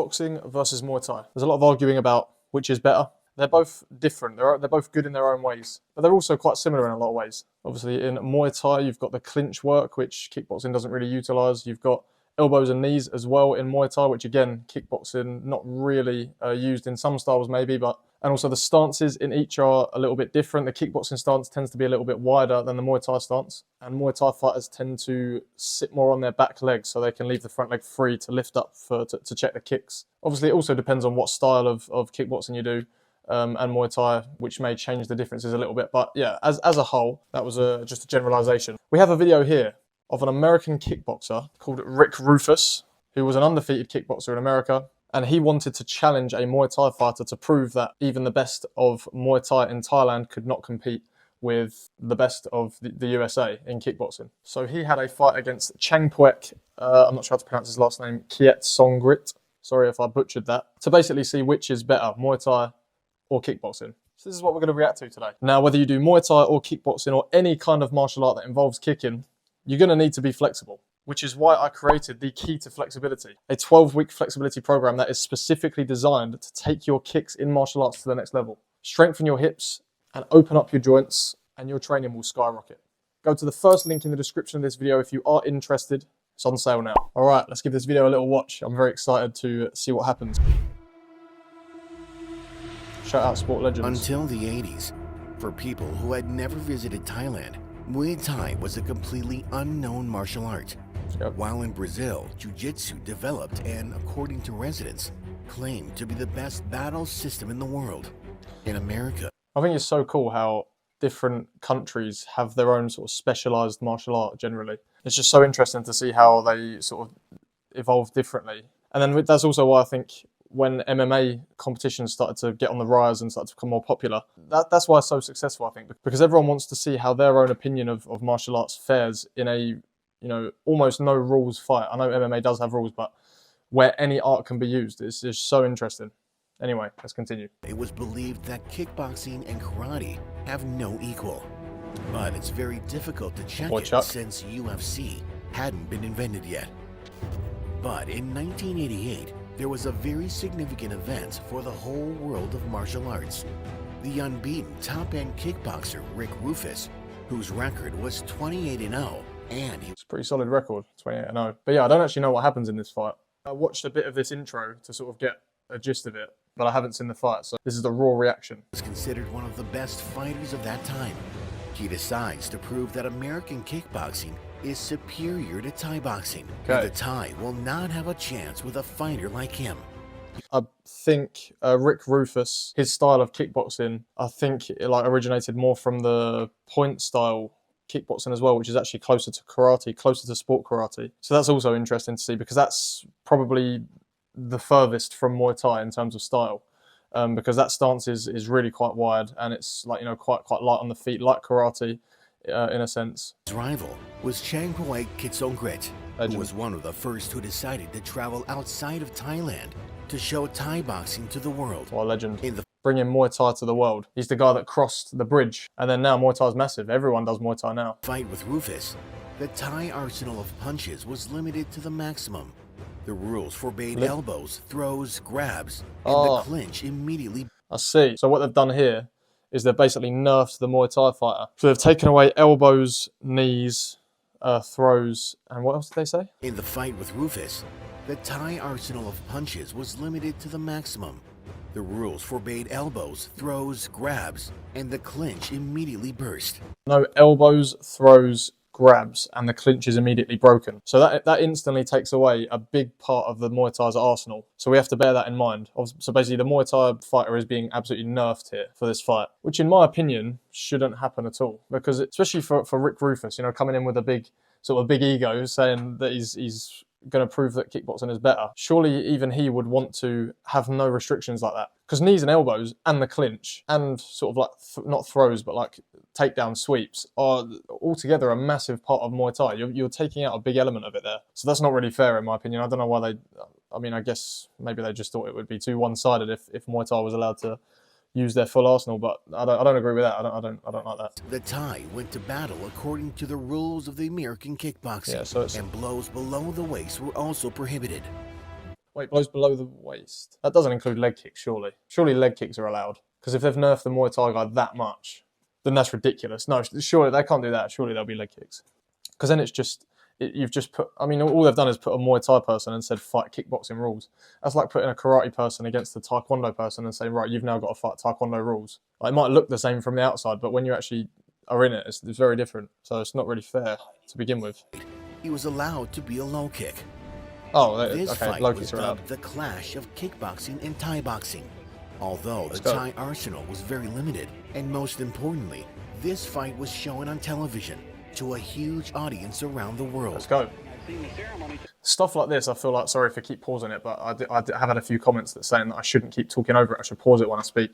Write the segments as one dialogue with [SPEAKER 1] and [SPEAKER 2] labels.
[SPEAKER 1] Kickboxing versus Muay Thai. There's a lot of arguing about which is better. They're both different. They're both good in their own ways, but they're also quite similar in a lot of ways. Obviously, in Muay Thai, you've got the clinch work, which kickboxing doesn't really utilize. You've got elbows and knees as well in Muay Thai, which again, kickboxing not really used in some styles maybe, and also the stances in each are a little bit different. The kickboxing stance tends to be a little bit wider than the Muay Thai stance, and Muay Thai fighters tend to sit more on their back legs so they can leave the front leg free to lift up to check the kicks. Obviously, it also depends on what style of kickboxing you do. And Muay Thai, which may change the differences a little bit. But yeah, as a whole, that was just a generalization. We have a video here of an American kickboxer called Rick Rufus, who was an undefeated kickboxer in America, and he wanted to challenge a Muay Thai fighter to prove that even the best of Muay Thai in Thailand could not compete with the best of the USA in kickboxing. So he had a fight against Chang Puek, I'm not sure how to pronounce his last name, Kiet Songrit, sorry if I butchered that, to basically see which is better, Muay Thai or kickboxing. So this is what we're going to react to today. Now, whether you do Muay Thai or kickboxing or any kind of martial art that involves kicking, you're going to need to be flexible, which is why I created the Key to Flexibility, a 12-week flexibility program that is specifically designed to take your kicks in martial arts to the next level. Strengthen your hips and open up your joints, and your training will skyrocket. Go to the first link in the description of this video if you are interested. It's on sale now. All right, let's give this video a little watch. I'm very excited to see what happens. Shout out Sport Legends.
[SPEAKER 2] Until the 80s, for people who had never visited Thailand, Muay Thai was a completely unknown martial art.
[SPEAKER 1] Yep.
[SPEAKER 2] While in Brazil, Jiu-Jitsu developed and, according to residents, claimed to be the best battle system in the world. In America,
[SPEAKER 1] I think it's so cool how different countries have their own sort of specialized martial art generally. It's just so interesting to see how they sort of evolve differently. And then that's also why I think when MMA competitions started to get on the rise and started to become more popular, that's why it's so successful, I think, because everyone wants to see how their own opinion of martial arts fares in a, almost no rules fight. I know MMA does have rules, but where any art can be used, it's just so interesting. Anyway, let's continue.
[SPEAKER 2] It was believed that kickboxing and karate have no equal, but it's very difficult to check it since UFC hadn't been invented yet. But in 1988, there was a very significant event for the whole world of martial arts. The unbeaten top-end kickboxer Rick Rufus, whose record was 28-0, and
[SPEAKER 1] it's a pretty solid record, 28-0. But yeah, I don't actually know what happens in this fight. I watched a bit of this intro to sort of get a gist of it, but I haven't seen the fight, so this is the raw reaction.
[SPEAKER 2] Was considered one of the best fighters of that time. He decides to prove that American kickboxing is superior to Thai boxing. And the Thai will not have a chance with a fighter like him.
[SPEAKER 1] I think Rick Rufus, his style of kickboxing, I think it originated more from the point style kickboxing as well, which is actually closer to karate, closer to sport karate. So that's also interesting to see, because that's probably the furthest from Muay Thai in terms of style, because that stance is really quite wide, and it's quite light on the feet, like karate in a sense.
[SPEAKER 2] His rival was Chang Puek Kitsongkrit, who was one of the first who decided to travel outside of Thailand to show Thai boxing to the world.
[SPEAKER 1] What a legend. Bringing Muay Thai to the world. He's the guy that crossed the bridge, and then now Muay Thai is massive. Everyone does Muay Thai now.
[SPEAKER 2] Fight with Rufus, the Thai arsenal of punches was limited to the maximum. The rules forbade elbows, throws, grabs, and the clinch immediately.
[SPEAKER 1] I see. So what they've done here is they've basically nerfed the Muay Thai fighter. So they've taken away elbows, knees, throws, and what else did they say?
[SPEAKER 2] In the fight with Rufus, the Thai arsenal of punches was limited to the maximum. The rules forbade elbows, throws, grabs, and the clinch immediately burst.
[SPEAKER 1] No elbows, throws, grabs, and the clinch is immediately broken. So that instantly takes away a big part of the Muay Thai's arsenal. So we have to bear that in mind. So basically the Muay Thai fighter is being absolutely nerfed here for this fight, which in my opinion shouldn't happen at all. Because especially for Rick Rufus, coming in with a big ego, saying that he's going to prove that kickboxing is better. Surely even he would want to have no restrictions like that. Because knees and elbows and the clinch and sort of not throws, but takedown sweeps are altogether a massive part of Muay Thai. You're taking out a big element of it there. So that's not really fair in my opinion. I don't know why I guess maybe they just thought it would be too one-sided if Muay Thai was allowed to use their full arsenal, but I don't agree with that. I don't like that.
[SPEAKER 2] The Thai went to battle according to the rules of the American kickboxing, and blows below the waist were also prohibited.
[SPEAKER 1] Wait, blows below the waist. That doesn't include leg kicks, surely. Surely leg kicks are allowed. Because if they've nerfed the Muay Thai guy that much, then that's ridiculous. No, surely they can't do that. Surely there'll be leg kicks. Because then it's just, you've just put, I mean, all they've done is put a Muay Thai person and said fight kickboxing rules. That's like putting a karate person against a taekwondo person and saying, right, you've now got to fight taekwondo rules. Like, it might look the same from the outside, but when you actually are in it, it's very different. So it's not really fair to begin with.
[SPEAKER 2] He was allowed to be a low kick.
[SPEAKER 1] Oh,
[SPEAKER 2] This
[SPEAKER 1] okay,
[SPEAKER 2] fight
[SPEAKER 1] low
[SPEAKER 2] was
[SPEAKER 1] kicks are allowed.
[SPEAKER 2] dubbed the clash of kickboxing and Thai boxing. Although
[SPEAKER 1] Let's
[SPEAKER 2] the
[SPEAKER 1] go.
[SPEAKER 2] Thai arsenal was very limited, and most importantly, this fight was shown on television to a huge audience around the world.
[SPEAKER 1] Let's go. Stuff like this, I feel like, sorry if I keep pausing it, but I have had a few comments that saying that I shouldn't keep talking over it, I should pause it when I speak.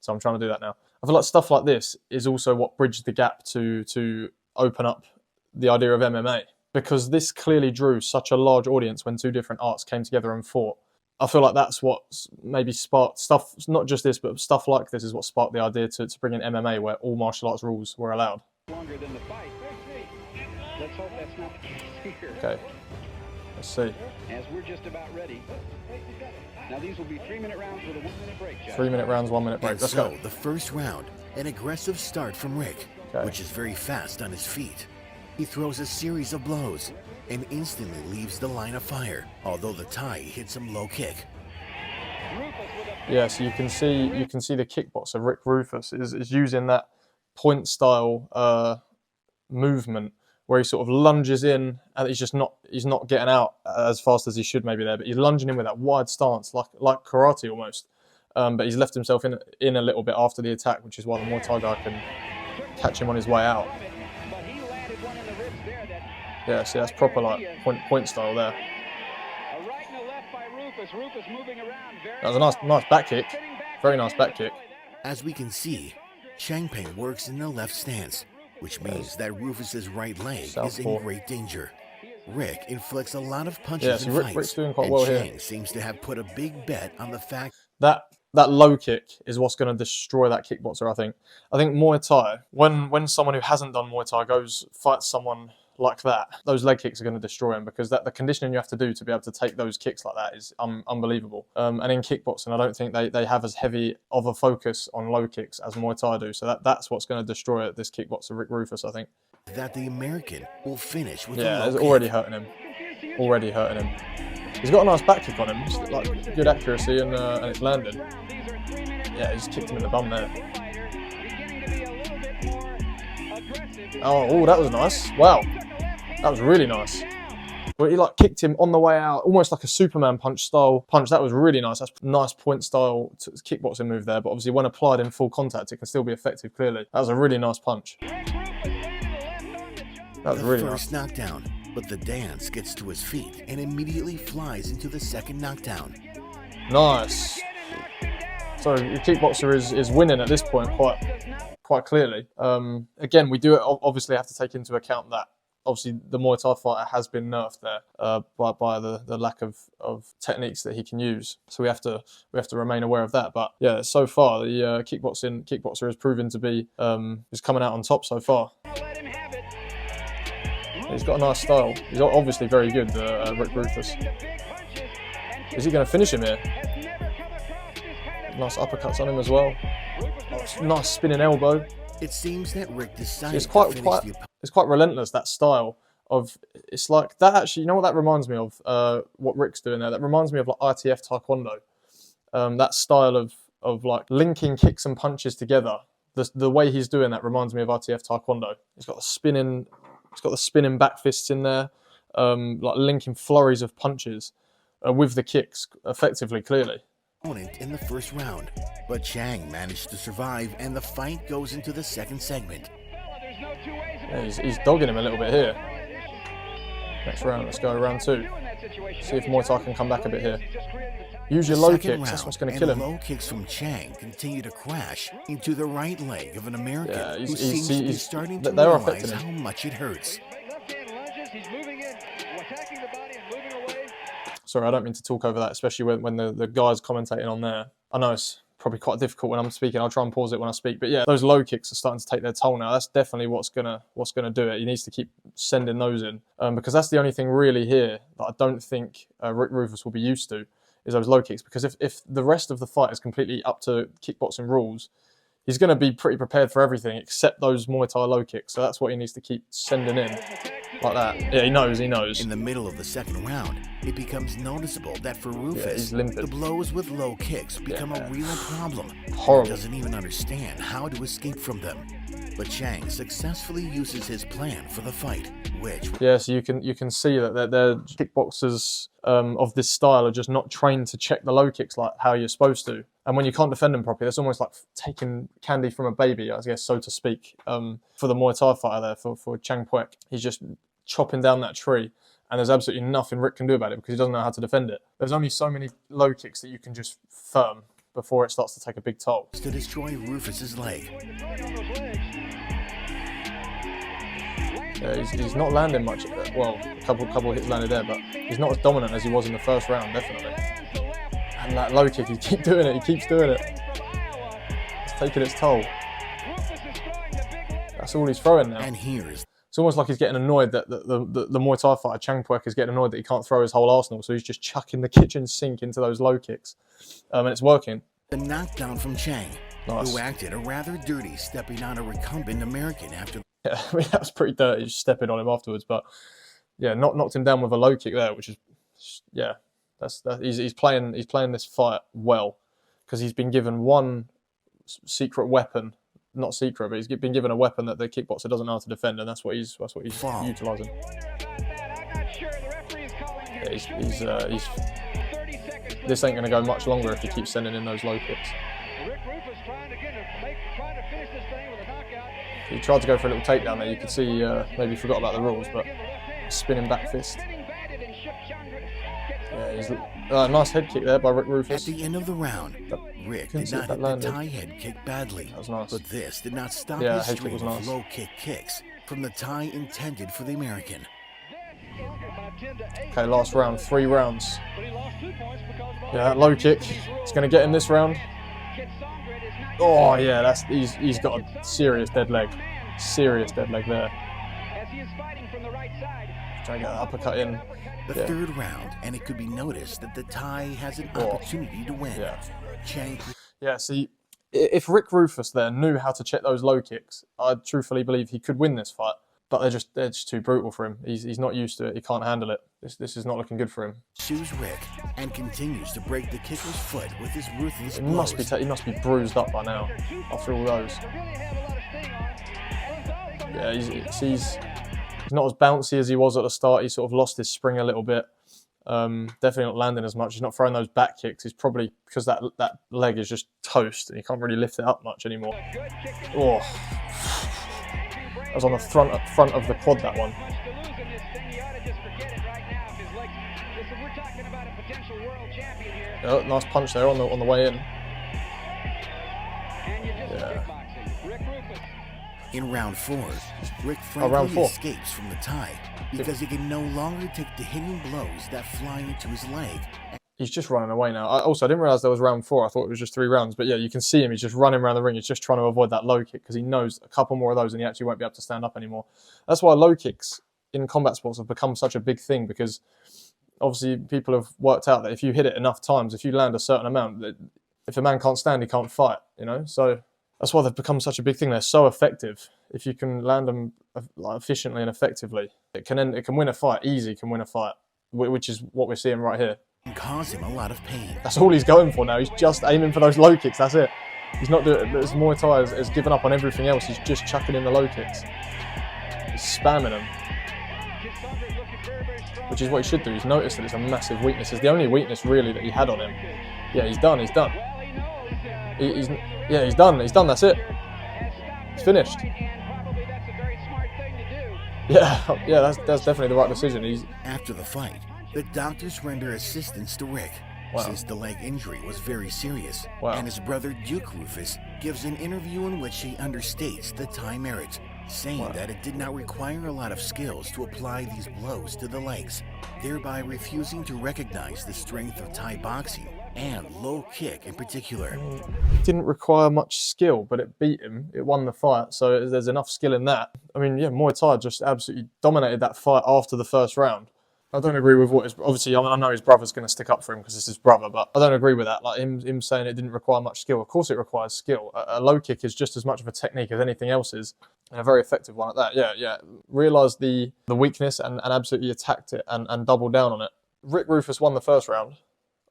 [SPEAKER 1] So I'm trying to do that now. I feel like stuff like this is also what bridged the gap to open up the idea of MMA. Because this clearly drew such a large audience when two different arts came together and fought. I feel like that's what maybe sparked stuff, not just this, but stuff like this is what sparked the idea to bring in MMA where all martial arts rules were allowed.
[SPEAKER 3] Longer than the fight. Let's hope that's not the case here.
[SPEAKER 1] Okay, let's see.
[SPEAKER 3] As we're just about ready. Now these will be 3-minute rounds with a 1-minute break, Jeff.
[SPEAKER 1] 3-minute rounds, 1-minute break.
[SPEAKER 2] And
[SPEAKER 1] Let's
[SPEAKER 2] so,
[SPEAKER 1] go.
[SPEAKER 2] the first round, an aggressive start from Rick,
[SPEAKER 1] Okay.
[SPEAKER 2] which is very fast on his feet. He throws a series of blows and instantly leaves the line of fire, although the Thai hits him low kick.
[SPEAKER 1] Yeah, so you can see the kickboxer Rick Rufus is using that point style movement where he sort of lunges in and he's not getting out as fast as he should maybe there, but he's lunging in with that wide stance like karate almost. But he's left himself in a little bit after the attack, which is why the Muay Thai guy can catch him on his way out. Yeah, see, that's proper like point style there. That was a nice back kick. Very nice back kick.
[SPEAKER 2] As we can see, Changpeng works in the left stance, which means that Rufus's right leg is
[SPEAKER 1] Southpaw.
[SPEAKER 2] in great danger. Rick inflicts a lot of punches
[SPEAKER 1] Yeah,
[SPEAKER 2] and
[SPEAKER 1] so
[SPEAKER 2] fights,
[SPEAKER 1] Rick's doing quite
[SPEAKER 2] and
[SPEAKER 1] well
[SPEAKER 2] Chang
[SPEAKER 1] here.
[SPEAKER 2] seems to have put a big bet on the fact
[SPEAKER 1] That low kick is what's going to destroy that kickboxer, I think. I think Muay Thai, when someone who hasn't done Muay Thai fights someone like that, those leg kicks are going to destroy him because the conditioning you have to do to be able to take those kicks like that is unbelievable. And in kickboxing, I don't think they have as heavy of a focus on low kicks as Muay Thai do. So that's what's going to destroy this kickboxer, Rick Rufus, I think.
[SPEAKER 2] that the American will finish with a
[SPEAKER 1] Yeah,
[SPEAKER 2] low
[SPEAKER 1] it's
[SPEAKER 2] kick.
[SPEAKER 1] already hurting him. Already hurting him. He's got a nice back kick on him, just like good accuracy and it's landed. Yeah, he just kicked him in the bum there. Oh, that was nice. Wow, that was really nice. But he like kicked him on the way out, almost like a Superman punch. That was really nice. That's nice point style kickboxing move there. But obviously, when applied in full contact, it can still be effective. Clearly, that was a really nice punch. That was really
[SPEAKER 2] the
[SPEAKER 1] nice.
[SPEAKER 2] first knockdown, but the dance gets to his feet and immediately flies into the second knockdown.
[SPEAKER 1] Nice. So the kickboxer is winning at this point quite clearly. Again, we do obviously have to take into account that obviously the Muay Thai fighter has been nerfed there by the lack of techniques that he can use. So we have to remain aware of that. But yeah, so far the kickboxer has proven to be is coming out on top so far. He's got a nice style. He's obviously very good, Rick Rufus. Is he going to finish him here? Nice uppercuts on him as well. Oh, nice spinning elbow.
[SPEAKER 2] It seems that Rick decided
[SPEAKER 1] It's
[SPEAKER 2] to
[SPEAKER 1] quite
[SPEAKER 2] finish the
[SPEAKER 1] it's quite relentless, that style of, it's like that actually, you know what that reminds me of, what Rick's doing there? That reminds me of like ITF Taekwondo. That style of like linking kicks and punches together. The way he's doing that reminds me of ITF Taekwondo. He's got the spinning back fists in there, like linking flurries of punches with the kicks effectively, clearly.
[SPEAKER 2] opponent in the first round, but Chang managed to survive and the fight goes into the second segment.
[SPEAKER 1] Yeah, he's dogging him a little bit here. Next round, let's go round two. See if Muay Thai can come back a bit here. Use your low
[SPEAKER 2] Second
[SPEAKER 1] kicks, that's what's going to
[SPEAKER 2] round,
[SPEAKER 1] kill
[SPEAKER 2] and
[SPEAKER 1] him.
[SPEAKER 2] low kicks from Chang continue to crash into the right leg of an American
[SPEAKER 1] Yeah,
[SPEAKER 2] who seems to be
[SPEAKER 1] he's
[SPEAKER 2] starting to
[SPEAKER 1] they are
[SPEAKER 2] realize
[SPEAKER 1] affecting
[SPEAKER 2] how
[SPEAKER 1] him.
[SPEAKER 2] much it hurts.
[SPEAKER 1] Sorry, I don't mean to talk over that, especially when the guy's commentating on there. I know it's probably quite difficult when I'm speaking. I'll try and pause it when I speak. But yeah, those low kicks are starting to take their toll now. That's definitely what's gonna do it. He needs to keep sending those in because that's the only thing really here that I don't think Rick Rufus will be used to is those low kicks. Because if the rest of the fight is completely up to kickboxing rules, he's going to be pretty prepared for everything except those Muay Thai low kicks. So that's what he needs to keep sending in. Like that. Yeah, he knows.
[SPEAKER 2] In the middle of the second round, it becomes noticeable that for Rufus,
[SPEAKER 1] he's
[SPEAKER 2] the blows with low kicks become a real problem.
[SPEAKER 1] Horrible.
[SPEAKER 2] He doesn't even understand how to escape from them. But Chang successfully uses his plan for the fight, which...
[SPEAKER 1] Yeah, so you can see that they're kickboxers of this style are just not trained to check the low kicks like how you're supposed to. And when you can't defend them properly, that's almost like taking candy from a baby, I guess, so to speak. For the Muay Thai fighter there, for Chang Puek, he's just chopping down that tree, and there's absolutely nothing Rick can do about it because he doesn't know how to defend it. There's only so many low kicks that you can just firm before it starts to take a big toll.
[SPEAKER 2] To destroy Rufus's leg.
[SPEAKER 1] Yeah, he's not landing much. Well, a couple of hits landed there, but he's not as dominant as he was in the first round, definitely. And that low kick, he keeps doing it. It's taking its toll. That's all he's throwing now.
[SPEAKER 2] And here's...
[SPEAKER 1] It's almost like he's getting annoyed that the Muay Thai fighter, Chang Puek, is getting annoyed that he can't throw his whole arsenal, so he's just chucking the kitchen sink into those low kicks. And it's working.
[SPEAKER 2] The knockdown from Chang,
[SPEAKER 1] nice.
[SPEAKER 2] Who acted a rather dirty stepping on a recumbent American after...
[SPEAKER 1] Yeah, I mean, that was pretty dirty, just stepping on him afterwards. But yeah, knocked him down with a low kick there, which is, yeah, he's playing this fight well because he's been given one secret weapon. Not secret, but he's been given a weapon that the kickboxer doesn't know how to defend, and that's what he's utilising. Yeah, this ain't going to go much longer if he keeps sending in those low kicks. He tried to go for a little takedown there. You could see maybe he forgot about the rules, but spinning back fist. Yeah, nice head kick there by Rick Rufus.
[SPEAKER 2] At the end of the round, Rick did not hit the Thai head kick badly.
[SPEAKER 1] That was nice.
[SPEAKER 2] But this did not stop
[SPEAKER 1] his
[SPEAKER 2] stream of low kick kicks from the Thai intended for the American.
[SPEAKER 1] Okay, last round, 3 rounds. Yeah, low kick. It's going to get him this round. Oh yeah, he's got a serious dead leg. Serious dead leg there. Trying to get that uppercut in.
[SPEAKER 2] The third round, and it could be noticed that the Thai has an opportunity to win.
[SPEAKER 1] Yeah.
[SPEAKER 2] Chang.
[SPEAKER 1] Yeah, see, if Rick Rufus there knew how to check those low kicks, I truthfully believe he could win this fight. But they're just too brutal for him. He's not used to it. He can't handle it. This is not looking good for him.
[SPEAKER 2] Pursues Rick and continues to break the kicker's foot with his ruthless blows.
[SPEAKER 1] He must be bruised up by now after all those. Yeah, he's not as bouncy as he was at the start. He sort of lost his spring a little bit. Definitely not landing as much. He's not throwing those back kicks. He's probably because that leg is just toast and he can't really lift it up much anymore. Oh. That was on the front of the quad, that one. Oh, nice punch there on the way in. Yeah.
[SPEAKER 2] In round 4, Rick frankly escapes from the Thai because he can no longer take the hitting blows that fly into his leg.
[SPEAKER 1] He's just running away now. I didn't realise there was round 4. I thought it was just 3 rounds. But yeah, you can see him. He's just running around the ring. He's just trying to avoid that low kick because he knows a couple more of those and he actually won't be able to stand up anymore. That's why low kicks in combat sports have become such a big thing because obviously people have worked out that if you hit it enough times, if you land a certain amount, if a man can't stand, he can't fight, you know? So that's why they've become such a big thing. They're so effective. If you can land them efficiently and effectively, it can win a fight. Easy can win a fight, which is what we're seeing right here.
[SPEAKER 2] Cause him a lot of pain.
[SPEAKER 1] That's all he's going for now. He's just aiming for those low kicks. That's it. He's not doing it. Muay Thai has given up on everything else. He's just chucking in the low kicks. He's spamming them, which is what he should do. He's noticed that it's a massive weakness. It's the only weakness really that he had on him. Yeah, he's done. He's done. He's done. He's done. That's it. It's finished. Yeah. That's definitely the right decision.
[SPEAKER 2] After the fight, the doctors render assistance to Rick, since the leg injury was very serious, and his brother Duke Rufus gives an interview in which he understates the Thai merit, saying that it did not require a lot of skills to apply these blows to the legs, thereby refusing to recognize the strength of Thai boxing and low kick in particular.
[SPEAKER 1] It didn't require much skill, but it beat him. It won the fight, so there's enough skill in that. I mean, yeah, Muay Thai just absolutely dominated that fight after the first round. I don't agree with what is obviously. I know his brother's going to stick up for him because it's his brother, but I don't agree with that. Like him saying it didn't require much skill. Of course, it requires skill. A low kick is just as much of a technique as anything else is, and a very effective one at that. Yeah. Realised the weakness and absolutely attacked it and doubled down on it. Rick Rufus won the first round,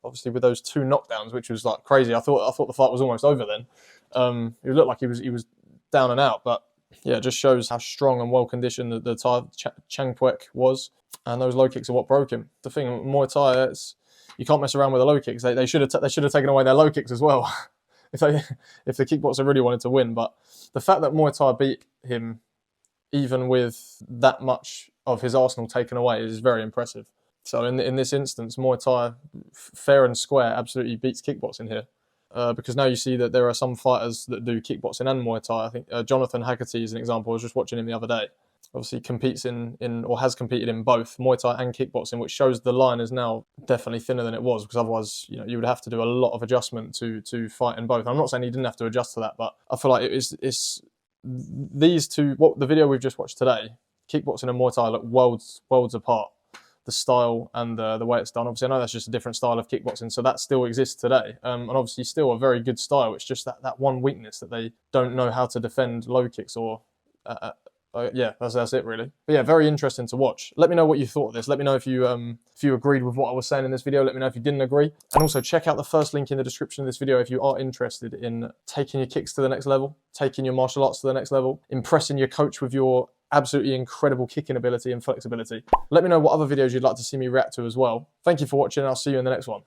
[SPEAKER 1] obviously with those 2 knockdowns, which was like crazy. I thought the fight was almost over then. It looked like he was down and out, but yeah, it just shows how strong and well conditioned the Thai Chang Puek was. And those low kicks are what broke him. The thing, Muay Thai, you can't mess around with the low kicks. They should have taken away their low kicks as well, if the kickboxer really wanted to win. But the fact that Muay Thai beat him, even with that much of his arsenal taken away, is very impressive. So in this instance, Muay Thai, fair and square, absolutely beats kickboxing here. Because now you see that there are some fighters that do kickboxing and Muay Thai. I think Jonathan Haggerty is an example. I was just watching him the other day. Obviously competes in or has competed in both Muay Thai and kickboxing, which shows the line is now definitely thinner than it was, because otherwise, you would have to do a lot of adjustment to fight in both. I'm not saying he didn't have to adjust to that, but I feel like it's these two. What the video we've just watched today, kickboxing and Muay Thai, look worlds apart. The style and the way it's done. Obviously, I know that's just a different style of kickboxing, so that still exists today. And obviously, still a very good style. It's just that one weakness that they don't know how to defend low kicks or. Yeah, that's it really. But yeah, very interesting to watch. Let me know what you thought of this. Let me know if you agreed with what I was saying in this video. Let me know if you didn't agree. And also check out the first link in the description of this video if you are interested in taking your kicks to the next level, taking your martial arts to the next level, impressing your coach with your absolutely incredible kicking ability and flexibility. Let me know what other videos you'd like to see me react to as well. Thank you for watching, and I'll see you in the next one.